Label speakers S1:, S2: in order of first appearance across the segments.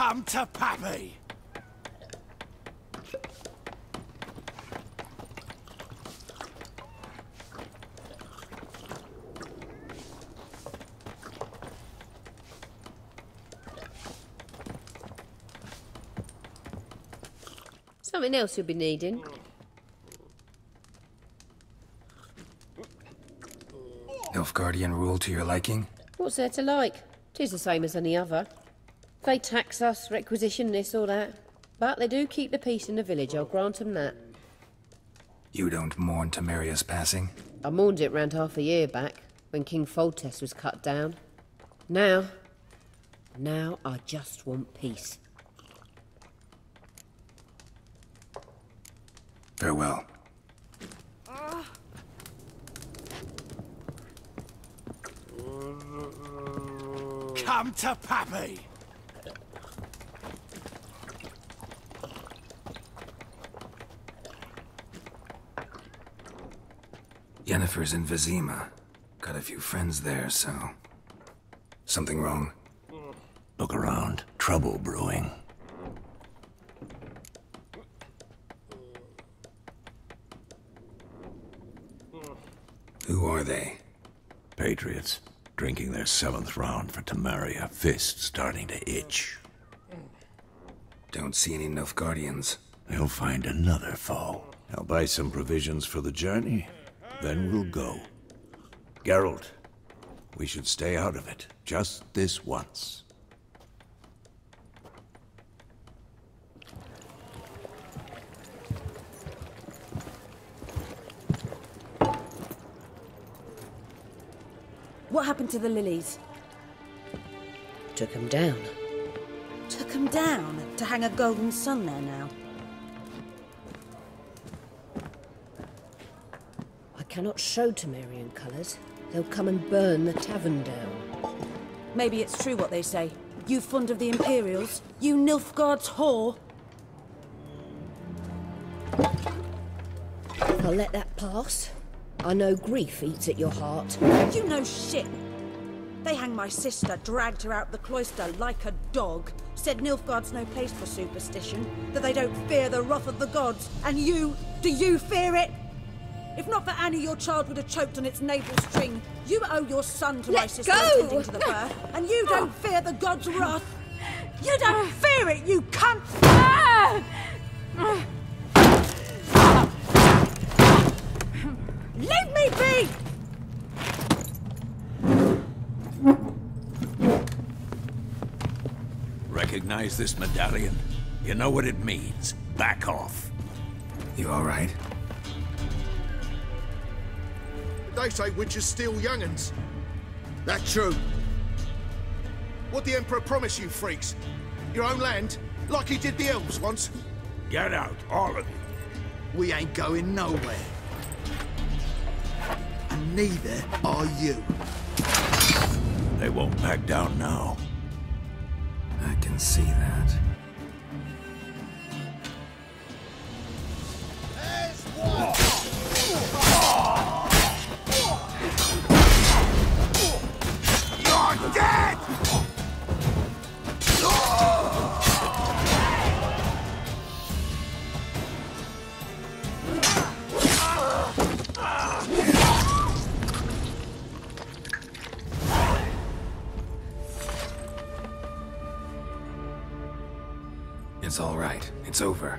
S1: Come to Pappy!
S2: Something else you'll be needing.
S3: Nilfgaardian rule to your liking?
S2: What's there to like? 'Tis the same as any other. They tax us, requisition this or that. But they do keep the peace in the village, I'll grant 'em that.
S3: You don't mourn Temeria's passing?
S2: I mourned it round half a year back, when King Foltest was cut down. Now I just want peace.
S3: Farewell.
S1: Come to Pappy!
S3: Yennefer's in Vizima. Got a few friends there, so... Something wrong?
S4: Look around. Trouble brewing.
S3: Who are they?
S4: Patriots. Drinking their 7th round for Temeria. Fist starting to itch.
S3: Don't see any Nilfgaardians.
S4: They'll find another foe. I'll buy some provisions for the journey. Then we'll go. Geralt, we should stay out of it. Just this once.
S5: What happened to the lilies?
S2: Took 'em down.
S5: Took 'em down to hang a golden sun there now.
S2: I cannot show Temerian colours. They'll come and burn the tavern down.
S5: Maybe it's true what they say. You fond of the Imperials? You Nilfgaard's whore?
S2: I'll let that pass. I know grief eats at your heart.
S5: You know shit. They hanged my sister, dragged her out the cloister like a dog. Said Nilfgaard's no place for superstition, that they don't fear the wrath of the gods. And you, do you fear it? If not for Annie, your child would have choked on its navel string. You owe your son to my sister attending to the birth, and you don't fear the gods' wrath. You don't fear it, you cunt! Leave me be!
S4: Recognize this medallion? You know what it means. Back off.
S3: You alright?
S6: They say witches steal young'uns. That true? What the Emperor promised you freaks? Your own land? Like he did the elves once?
S4: Get out, all of you.
S6: We ain't going nowhere. And neither are you.
S4: They won't back down now.
S3: I can see that.
S6: You're dead!
S3: It's all right. It's over.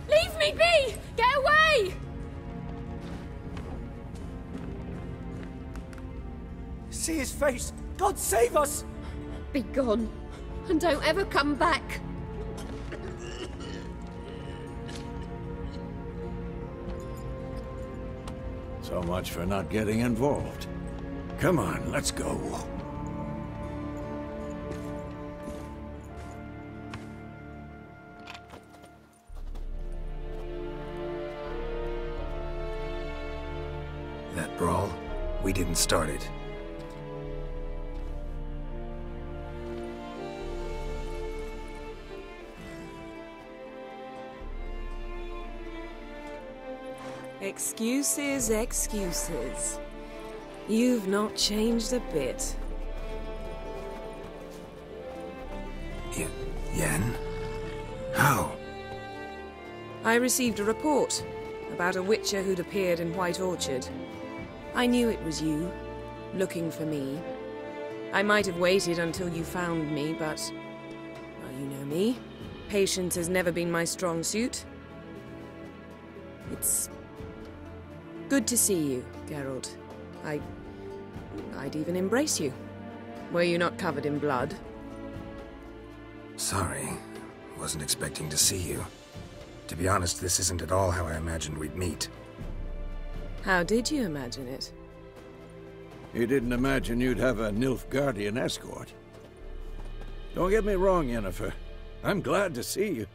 S7: Leave me be! Get away!
S1: See his face! God save us!
S2: Be gone, and don't ever come back.
S4: So much for not getting involved. Come on, let's go.
S3: That brawl, we didn't start it.
S8: Excuses, excuses. You've not changed a bit.
S3: Yen? How?
S8: I received a report about a witcher who'd appeared in White Orchard. I knew it was you, looking for me. I might have waited until you found me, but... well, you know me. Patience has never been my strong suit. It's... good to see you, Geralt. I'd even embrace you. Were you not covered in blood?
S3: Sorry. Wasn't expecting to see you. To be honest, this isn't at all how I imagined we'd meet.
S8: How did you imagine it?
S4: You didn't imagine you'd have a Nilfgaardian escort. Don't get me wrong, Yennefer. I'm glad to see you.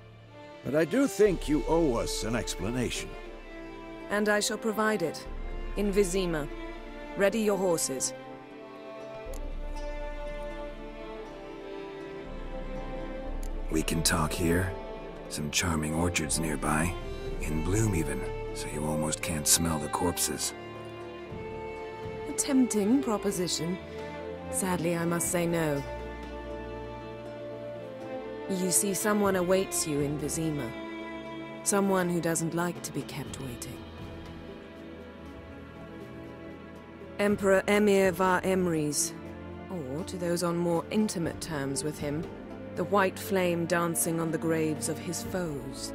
S4: But I do think you owe us an explanation.
S8: And I shall provide it. In Vizima. Ready your horses.
S3: We can talk here. Some charming orchards nearby. In bloom even, so you almost can't smell the corpses.
S8: A tempting proposition. Sadly, I must say no. You see, someone awaits you in Vizima. Someone who doesn't like to be kept waiting. Emperor Emir var Emrys, or to those on more intimate terms with him, the white flame dancing on the graves of his foes.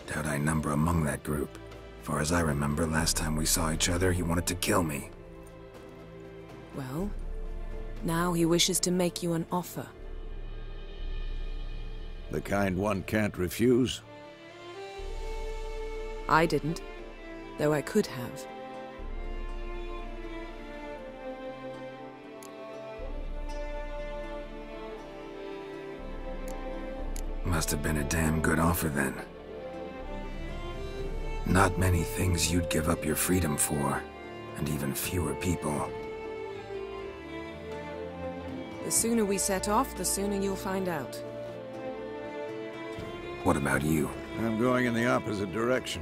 S3: Doubt I number among that group. Far as I remember, last time we saw each other, he wanted to kill me.
S8: Well, now he wishes to make you an offer.
S4: The kind one can't refuse?
S8: I didn't, though I could have.
S3: Must have been a damn good offer then. Not many things you'd give up your freedom for, and even fewer people.
S8: The sooner we set off, the sooner you'll find out.
S3: What about you?
S4: I'm going in the opposite direction.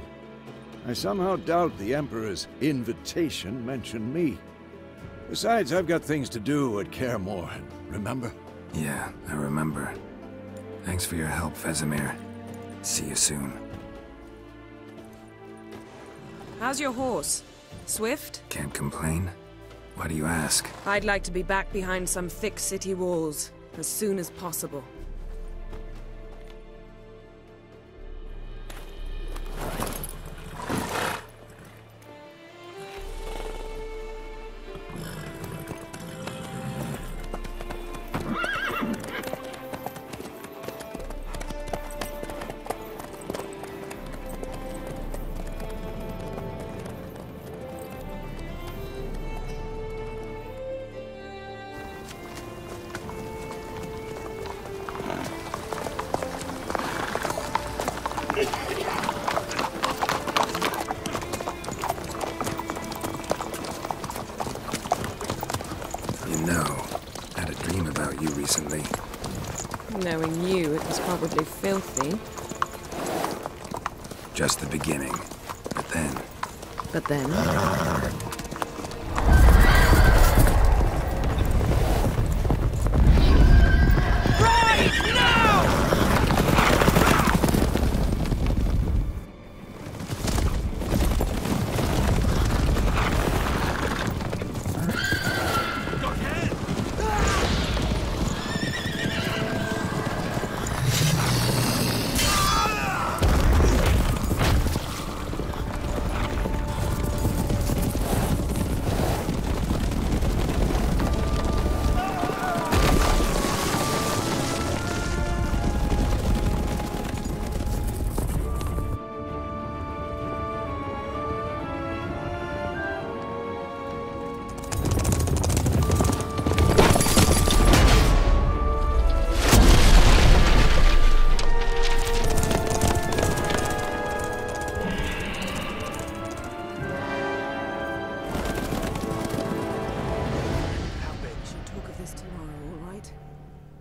S4: I somehow doubt the Emperor's invitation mentioned me. Besides, I've got things to do at Kaer Morhen, remember?
S3: Yeah, I remember. Thanks for your help, Vesemir. See you soon.
S8: How's your horse? Swift?
S3: Can't complain. Why do you ask?
S8: I'd like to be back behind some thick city walls as soon as possible.
S3: Recently.
S8: Knowing you, it was probably filthy.
S3: Just the beginning. But then...
S8: But then?
S1: Right now!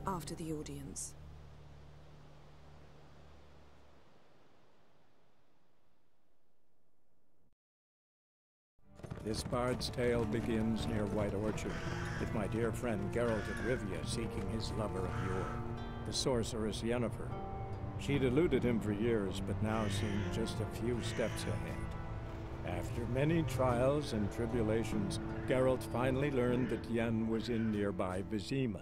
S8: After the audience.
S9: This bard's tale begins near White Orchard, with my dear friend Geralt of Rivia seeking his lover of yore, the sorceress Yennefer. She'd eluded him for years, but now seemed just a few steps ahead. After many trials and tribulations, Geralt finally learned that Yen was in nearby Vizima.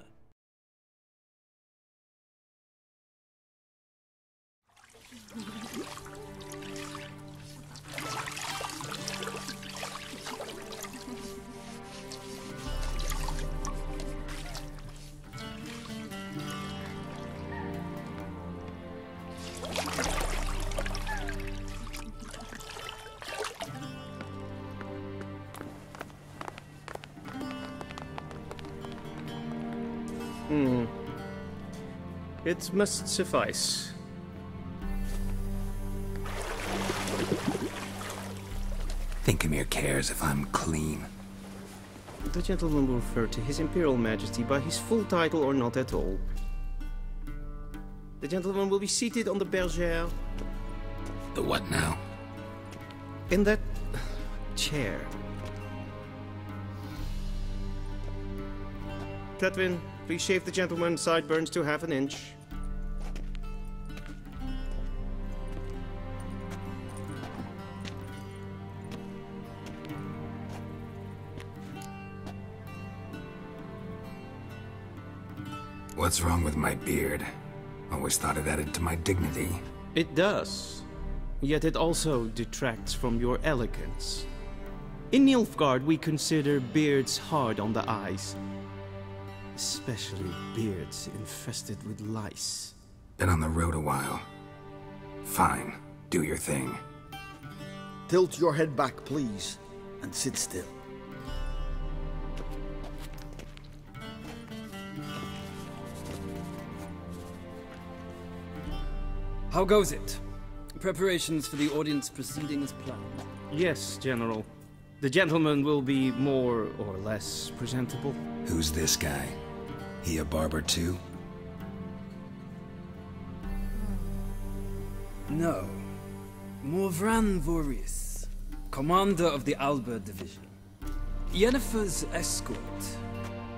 S10: It must suffice.
S3: Thinkamere cares if I'm clean.
S10: The gentleman will refer to His Imperial Majesty by his full title or not at all. The gentleman will be seated on the bergère.
S3: The what now?
S10: In that chair. Tedwin, please shave the gentleman's sideburns to half an inch.
S3: What's wrong with my beard? Always thought it added to my dignity.
S10: It does. Yet it also detracts from your elegance. In Nilfgaard, we consider beards hard on the eyes. Especially beards infested with lice.
S3: Been on the road a while. Fine, do your thing.
S6: Tilt your head back, please, and sit still.
S11: How goes it? Preparations for the audience proceeding as planned?
S10: Yes, General. The gentleman will be more or less presentable.
S3: Who's this guy? He a barber too?
S11: No. Morvran Vorius, commander of the Alba Division. Yennefer's escort.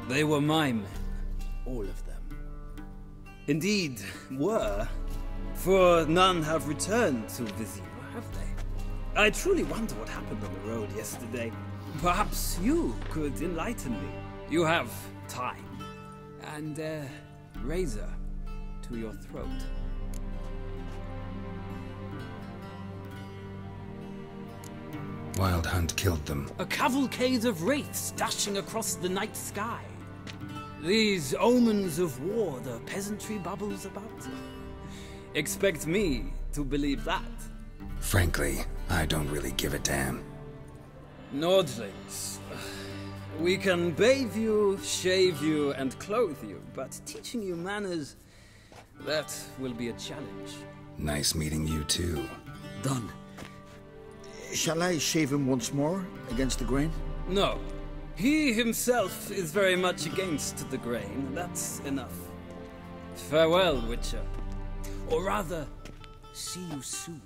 S11: They were my men, all of them. Indeed, were. For none have returned to Vizima, have they? I truly wonder what happened on the road yesterday. Perhaps you could enlighten me. You have time. And a razor to your throat.
S3: Wild Hunt killed them.
S11: A cavalcade of wraiths dashing across the night sky. These omens of war the peasantry bubbles about. Expect me to believe that?
S3: Frankly, I don't really give a damn.
S11: Nordlings. We can bathe you, shave you, and clothe you, but teaching you manners, that will be a challenge.
S3: Nice meeting you too.
S6: Done. Shall I shave him once more, against the grain?
S11: No. He himself is very much against the grain. That's enough. Farewell, Witcher. Or rather, see you soon.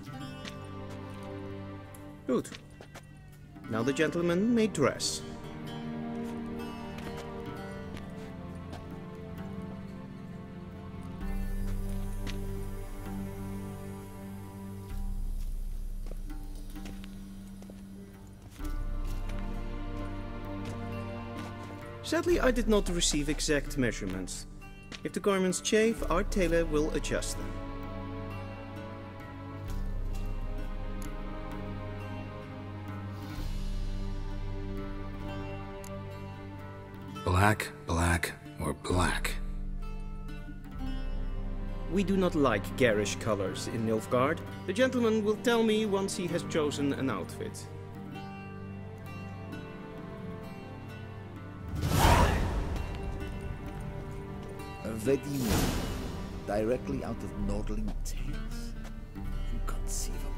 S10: Good. Now the gentleman may dress. Sadly, I did not receive exact measurements. If the garments chafe, our tailor will adjust them.
S3: Black, black, or black?
S10: We do not like garish colors in Nilfgaard. The gentleman will tell me once he has chosen an outfit.
S6: Hledáním, directly out of Nordling tales. Inconceivable.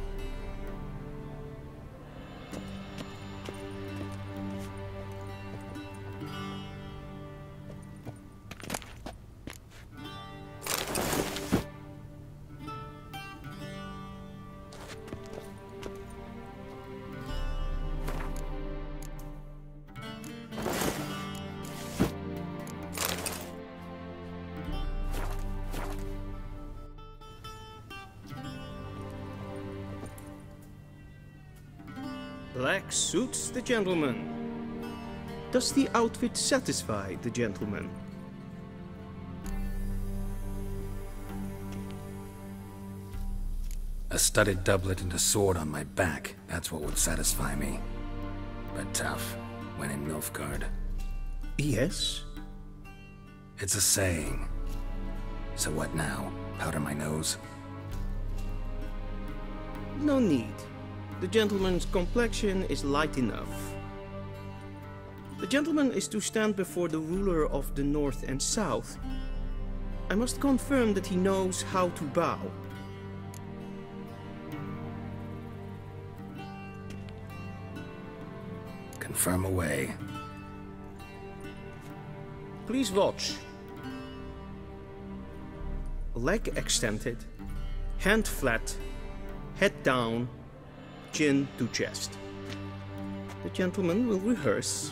S10: Black suits the gentleman. Does the outfit satisfy the gentleman?
S3: A studded doublet and a sword on my back, that's what would satisfy me. But tough, when in Nilfgaard.
S10: Yes?
S3: It's a saying. So what now? Powder my nose?
S10: No need. The gentleman's complexion is light enough. The gentleman is to stand before the ruler of the North and South. I must confirm that he knows how to bow.
S3: Confirm away.
S10: Please watch. Leg extended, hand flat, head down, chin to chest. The gentleman will rehearse.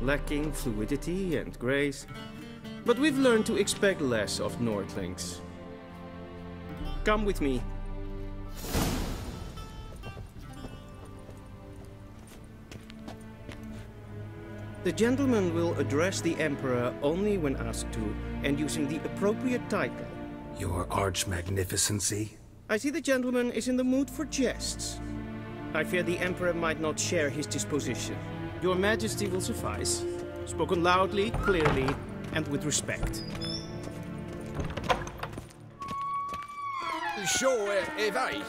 S10: Lacking fluidity and grace, but we've learned to expect less of Nordlings. Come with me. The gentleman will address the Emperor only when asked to, and using the appropriate title.
S3: Your Arch-Magnificency?
S10: I see the gentleman is in the mood for jests. I fear the Emperor might not share his disposition. Your Majesty will suffice. Spoken loudly, clearly, and with respect.
S1: Sure, they?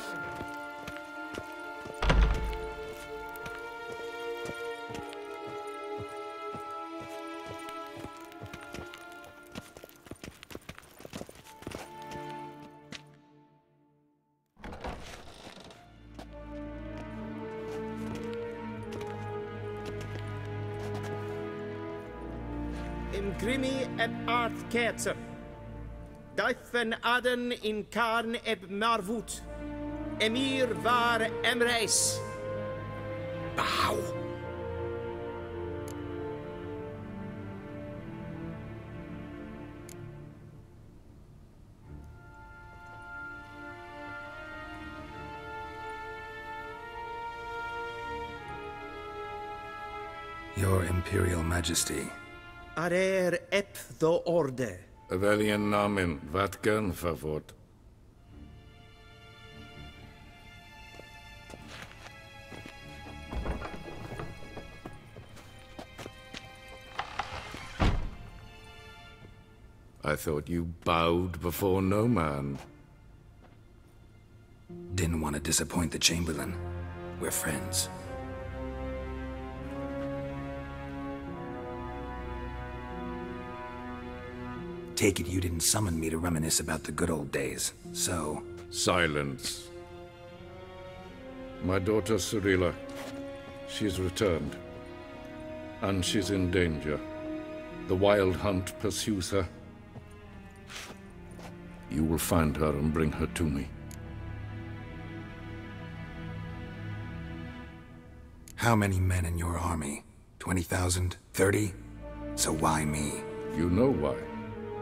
S10: Grimi eb art ketzer. Duifen aden in karn eb marvoet. Emir var emreis.
S3: Bow. Your Imperial Majesty.
S10: Arer ep the orde.
S12: Weljen namen, wat gern verwort. I thought you bowed before no man.
S3: Didn't want to disappoint the Chamberlain. We're friends. Take it you didn't summon me to reminisce about the good old days, so...
S12: Silence. My daughter Cyrilla, she's returned. And she's in danger. The Wild Hunt pursues her. You will find her and bring her to me.
S3: How many men in your army? 20,000? 30? So why me?
S12: You know why.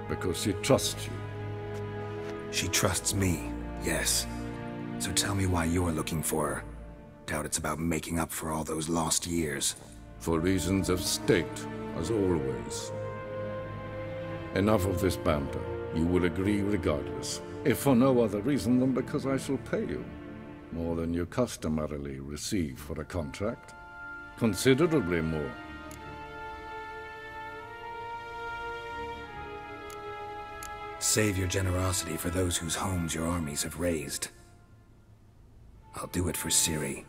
S12: Because she trusts you.
S3: She trusts me, yes. So tell me why you're looking for her. Doubt it's about making up for all those lost years.
S12: For reasons of state, as always. Enough of this banter. You will agree regardless. If for no other reason than because I shall pay you. More than you customarily receive for a contract. Considerably more.
S3: Save your generosity for those whose homes your armies have razed. I'll do it for Ciri,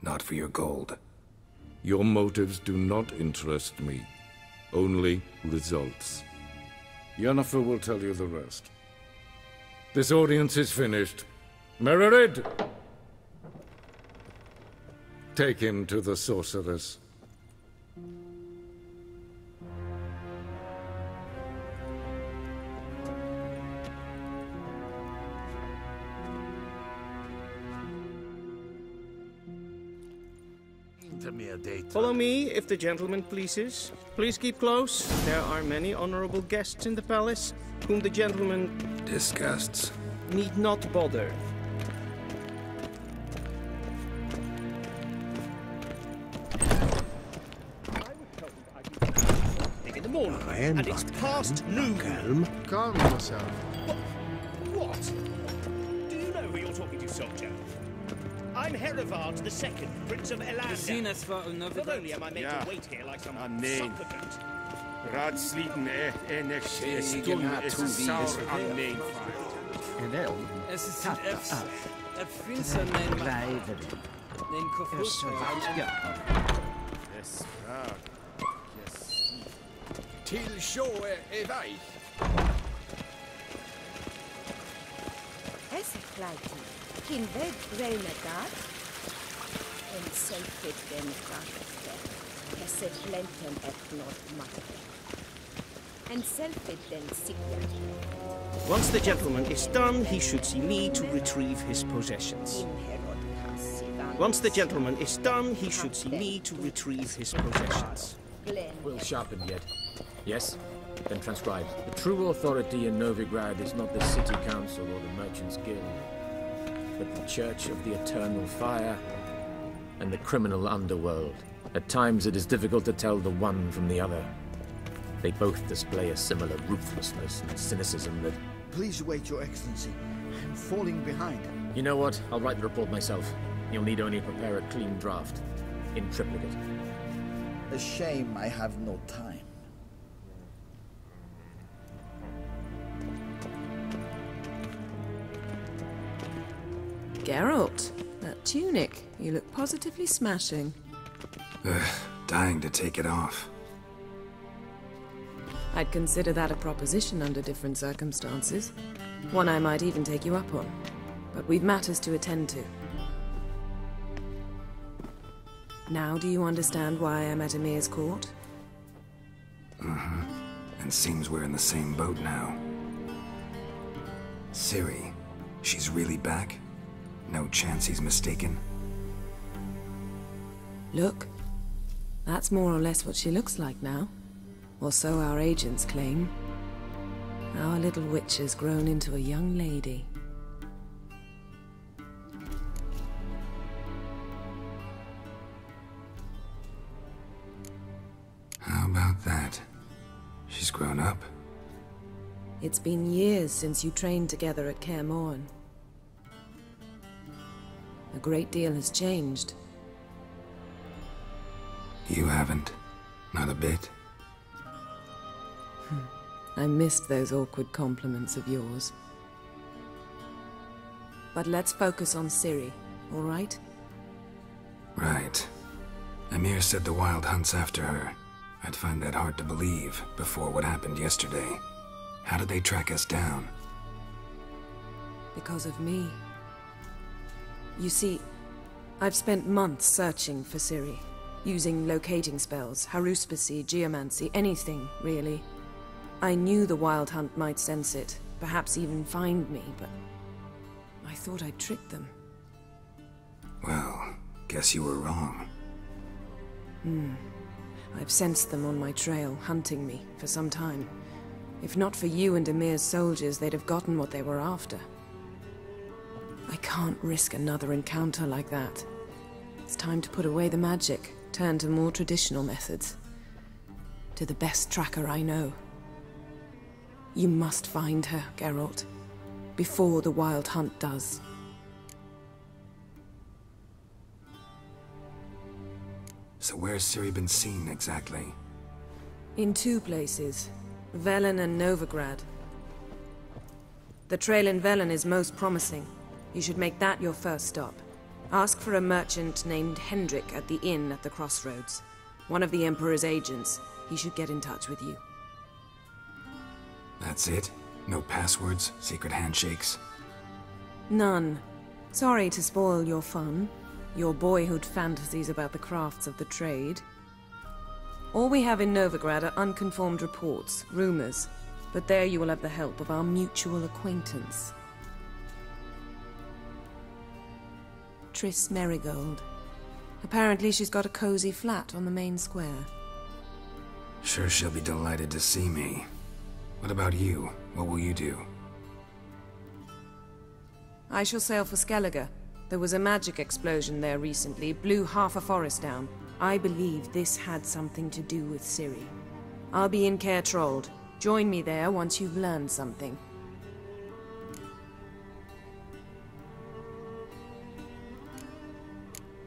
S3: not for your gold.
S12: Your motives do not interest me. Only results. Yennefer will tell you the rest. This audience is finished. Mererid! Take him to the sorceress.
S10: Follow me, if the gentleman pleases. Please keep close. There are many honorable guests in the palace, whom the gentleman
S3: disgusts.
S10: Need not bother.
S1: In the morning, and it's past noon.
S6: Calm yourself.
S1: What? Do you know who you're talking to, soldier? I'm Herivard II, Prince of Elander. Not only am I made to wait here like some supplicant.
S13: Raadsliden stund is saur aan mijn
S11: Wel, es ist finster nein kofus
S13: Yes,
S6: Till shore wij.
S5: Es kleid. Kin weg bruine gat. En selfit den gatte. Es het lenten et not matte. And selfit den sikya.
S10: Once the gentleman is done, he should see me to retrieve his possessions. Once the gentleman is done, he should see me to retrieve his possessions.
S14: Will sharpen yet. Yes? Then transcribe. The true authority in Novigrad is not the city council or the merchants' guild, but the Church of the Eternal Fire and the criminal underworld. At times it is difficult to tell the one from the other. They both display a similar ruthlessness and cynicism that...
S15: Please wait, Your Excellency. I'm falling behind.
S14: You know what? I'll write the report myself. You'll need only prepare a clean draft. In triplicate.
S15: A shame I have no time.
S8: Geralt, that tunic. You look positively smashing.
S3: Dying to take it off.
S8: I'd consider that a proposition under different circumstances. One I might even take you up on. But we've matters to attend to. Now do you understand why I'm at Emir's court?
S3: Mm-hmm. And seems we're in the same boat now. Ciri, she's really back? No chance he's mistaken?
S8: Look. That's more or less what she looks like now. Or so our agents claim. Our little witch has grown into a young lady.
S3: How about that? She's grown up.
S8: It's been years since you trained together at Kaer Morhen. A great deal has changed.
S3: You haven't. Not a bit.
S8: I missed those awkward compliments of yours. But let's focus on Ciri, all right?
S3: Right. Emir said the Wild hunt's after her. I'd find that hard to believe before what happened yesterday. How did they track us down?
S8: Because of me. You see, I've spent months searching for Ciri, using locating spells, haruspicy, geomancy, anything, really. I knew the Wild Hunt might sense it, perhaps even find me, but I thought I'd tricked them.
S3: Well, guess you were wrong.
S8: I've sensed them on my trail, hunting me, for some time. If not for you and Emir's soldiers, they'd have gotten what they were after. I can't risk another encounter like that. It's time to put away the magic, turn to more traditional methods. To the best tracker I know. You must find her, Geralt. Before the Wild Hunt does.
S3: So where's Ciri been seen, exactly?
S8: In two places. Velen and Novigrad. The trail in Velen is most promising. You should make that your first stop. Ask for a merchant named Hendrik at the inn at the crossroads. One of the Emperor's agents. He should get in touch with you.
S3: That's it? No passwords, secret handshakes?
S8: None. Sorry to spoil your fun. Your boyhood fantasies about the crafts of the trade. All we have in Novigrad are unconfirmed reports, rumors. But there you will have the help of our mutual acquaintance. Triss Merigold. Apparently she's got a cozy flat on the main square.
S3: Sure she'll be delighted to see me. What about you? What will you do?
S8: I shall sail for Skellige. There was a magic explosion there recently, blew half a forest down. I believe this had something to do with Ciri. I'll be in Caer Trold. Join me there once you've learned something.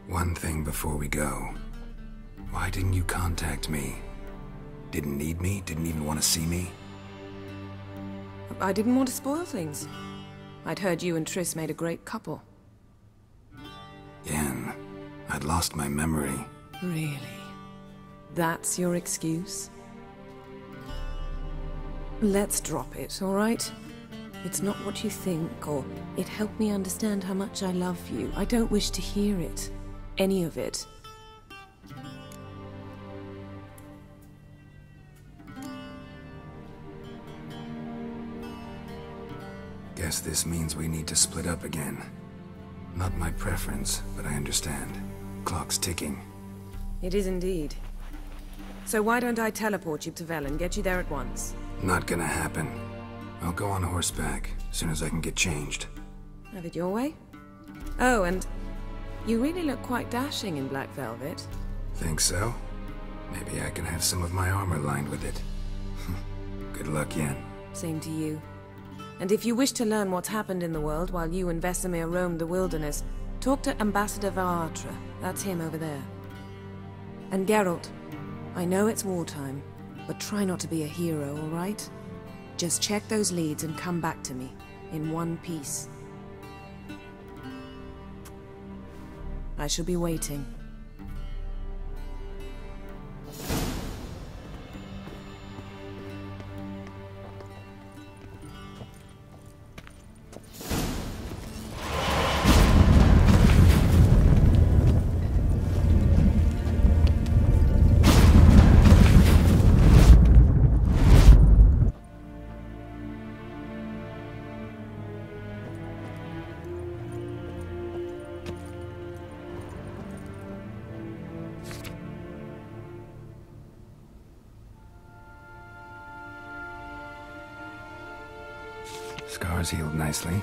S3: One thing before we go. Why didn't you contact me? Didn't need me? Didn't even want to see me?
S8: I didn't want to spoil things. I'd heard you and Triss made a great couple.
S3: Yen, I'd lost my memory.
S8: Really? That's your excuse? Let's drop it, all right? It's not what you think, or it helped me understand how much I love you. I don't wish to hear it. Any of it.
S3: Guess this means we need to split up again. Not my preference, but I understand. Clock's ticking.
S8: It is indeed. So why don't I teleport you to Vel and get you there at once?
S3: Not gonna happen. I'll go on horseback, as soon as I can get changed.
S8: Have it your way? Oh, and you really look quite dashing in black velvet.
S3: Think so? Maybe I can have some of my armor lined with it. Good luck, Yen.
S8: Same to you. And if you wish to learn what's happened in the world while you and Vesemir roamed the wilderness, talk to Ambassador Vaatra. That's him over there. And Geralt, I know it's wartime, but try not to be a hero, all right? Just check those leads and come back to me, in one piece. I shall be waiting.
S3: Scars healed nicely.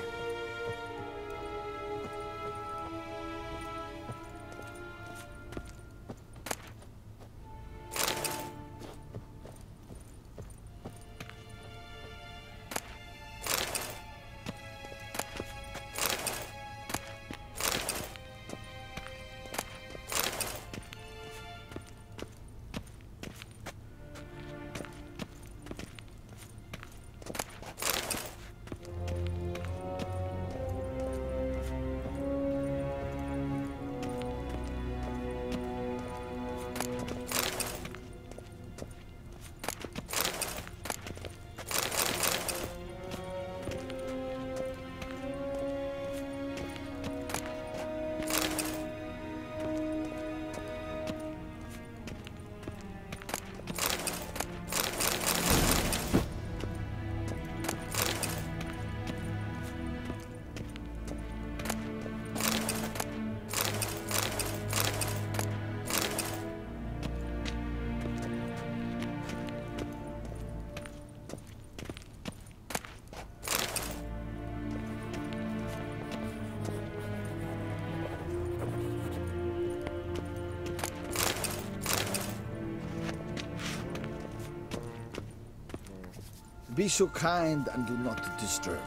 S15: Be so kind and do not disturb.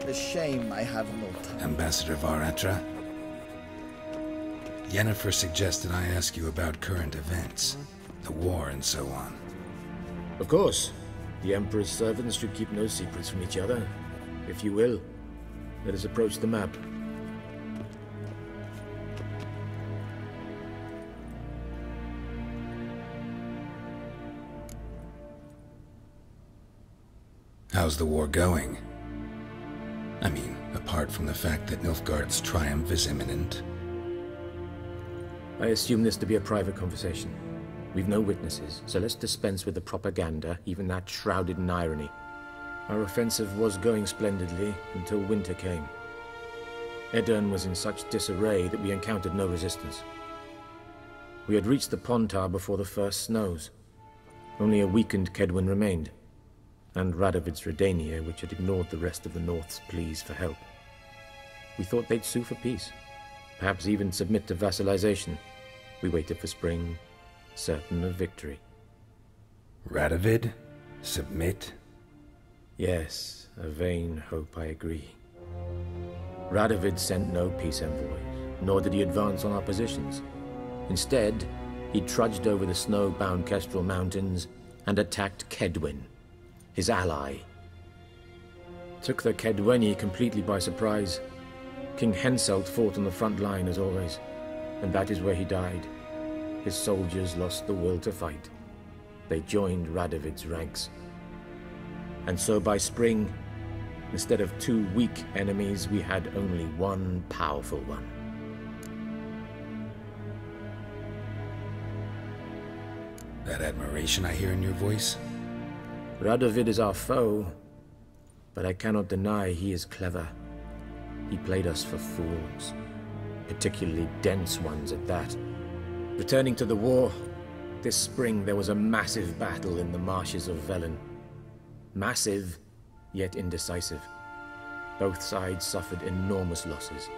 S15: A shame I have no time.
S3: Ambassador Varatra? Yennefer suggested I ask you about current events, the war and so on.
S14: Of course. The Emperor's servants should keep no secrets from each other. If you will, let us approach the map.
S3: How's the war going? I mean, apart from the fact that Nilfgaard's triumph is imminent.
S14: I assume this to be a private conversation. We've no witnesses, so let's dispense with the propaganda, even that shrouded in irony. Our offensive was going splendidly until winter came. Edirn was in such disarray that we encountered no resistance. We had reached the Pontar before the first snows. Only a weakened Kedwin remained, and Radovid's Redania, which had ignored the rest of the North's pleas for help. We thought they'd sue for peace, perhaps even submit to vassalization. We waited for spring, certain of victory.
S3: Radovid? Submit?
S14: Yes, a vain hope, I agree. Radovid sent no peace envoys, nor did he advance on our positions. Instead, he trudged over the snow-bound Kestrel Mountains and attacked Kedwin, his ally. Took the Kedweni completely by surprise. King Henselt fought on the front line as always, and that is where he died. His soldiers lost the will to fight. They joined Radovid's ranks. And so by spring, instead of 2 weak enemies, we had only one powerful one.
S3: That admiration I hear in your voice?
S14: Radovid is our foe, but I cannot deny he is clever. He played us for fools, particularly dense ones at that. Returning to the war, this spring there was a massive battle in the marshes of Velen. Massive, yet indecisive. Both sides suffered enormous losses,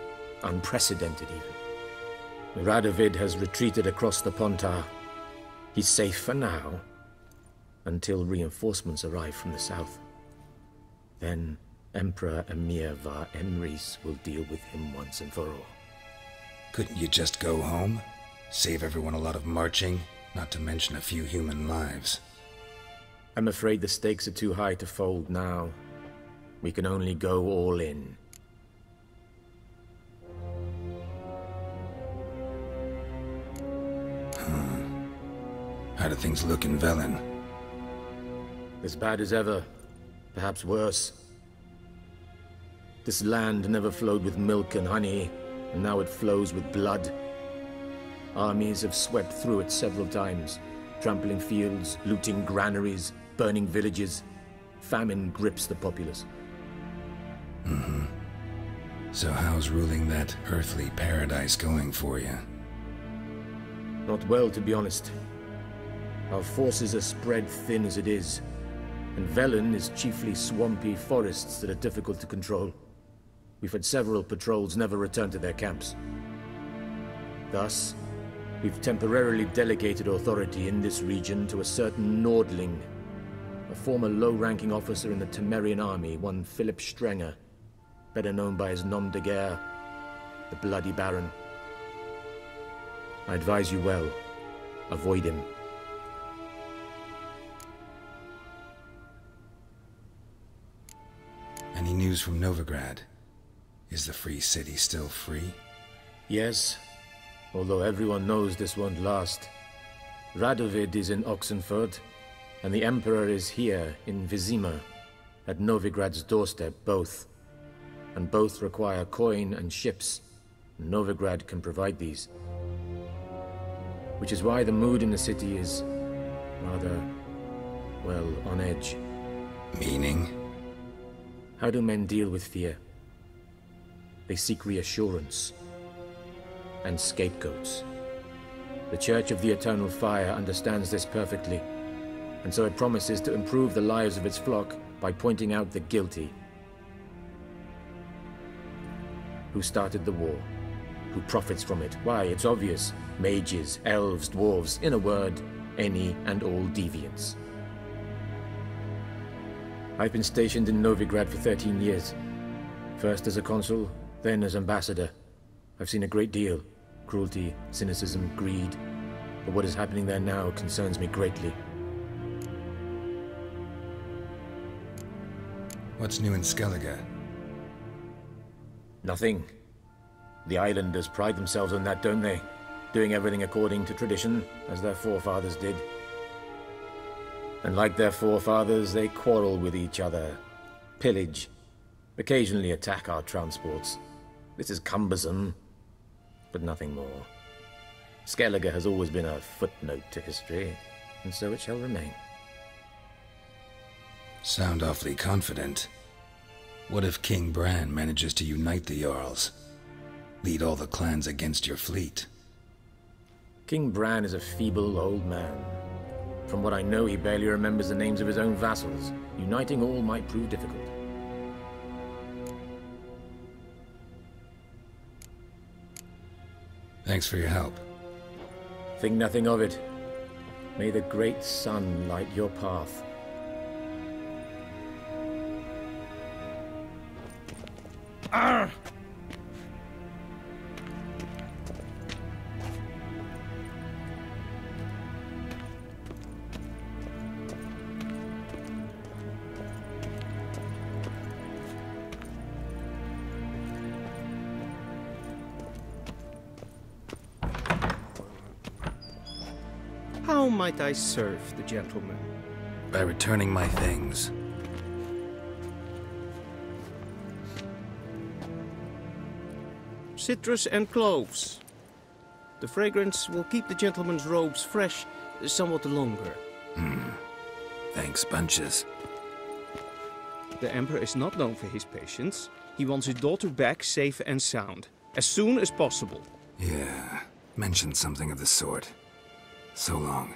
S14: unprecedented even. Radovid has retreated across the Pontar. He's safe for now, until reinforcements arrive from the south. Then Emperor Emir var Emrys will deal with him once and for all.
S3: Couldn't you just go home? Save everyone a lot of marching, not to mention a few human lives.
S14: I'm afraid the stakes are too high to fold now. We can only go all in.
S3: How do things look in Velen?
S14: As bad as ever, perhaps worse. This land never flowed with milk and honey, and now it flows with blood. Armies have swept through it several times, trampling fields, looting granaries, burning villages. Famine grips the populace.
S3: So how's ruling that earthly paradise going for you?
S14: Not well, to be honest. Our forces are spread thin as it is, and Velen is chiefly swampy forests that are difficult to control. We've had several patrols never return to their camps. Thus, we've temporarily delegated authority in this region to a certain Nordling, a former low-ranking officer in the Temerian army, one Philip Strenger, better known by his nom de guerre, the Bloody Baron. I advise you well. Avoid him.
S3: Any news from Novigrad? Is the free city still free?
S14: Yes, although everyone knows this won't last. Radovid is in Oxenford, and the Emperor is here in Vizima, at Novigrad's doorstep, both. And both require coin and ships. Novigrad can provide these. Which is why the mood in the city is rather, well, on edge.
S3: Meaning?
S14: How do men deal with fear? They seek reassurance and scapegoats. The Church of the Eternal Fire understands this perfectly, and so it promises to improve the lives of its flock by pointing out the guilty. Who started the war? Who profits from it? Why, it's obvious. Mages, elves, dwarves, in a word, any and all deviants. I've been stationed in Novigrad for 13 years. First as a consul, then as ambassador. I've seen a great deal. Cruelty, cynicism, greed. But what is happening there now concerns me greatly.
S3: What's new in Skellige?
S14: Nothing. The islanders pride themselves on that, don't they? Doing everything according to tradition, as their forefathers did. And like their forefathers, they quarrel with each other, pillage, occasionally attack our transports. This is cumbersome, but nothing more. Skellige has always been a footnote to history, and so it shall remain.
S3: Sound awfully confident. What if King Bran manages to unite the Jarls? Lead all the clans against your fleet?
S14: King Bran is a feeble old man. From what I know, he barely remembers the names of his own vassals. Uniting all might prove difficult.
S3: Thanks for your help.
S14: Think nothing of it. May the great sun light your path.
S10: Arr! How might I serve the gentleman?
S3: By returning my things.
S10: Citrus and cloves. The fragrance will keep the gentleman's robes fresh somewhat longer.
S3: Thanks, bunches.
S10: The Emperor is not known for his patience. He wants his daughter back safe and sound, as soon as possible.
S3: Yeah, mentioned something of the sort. So long.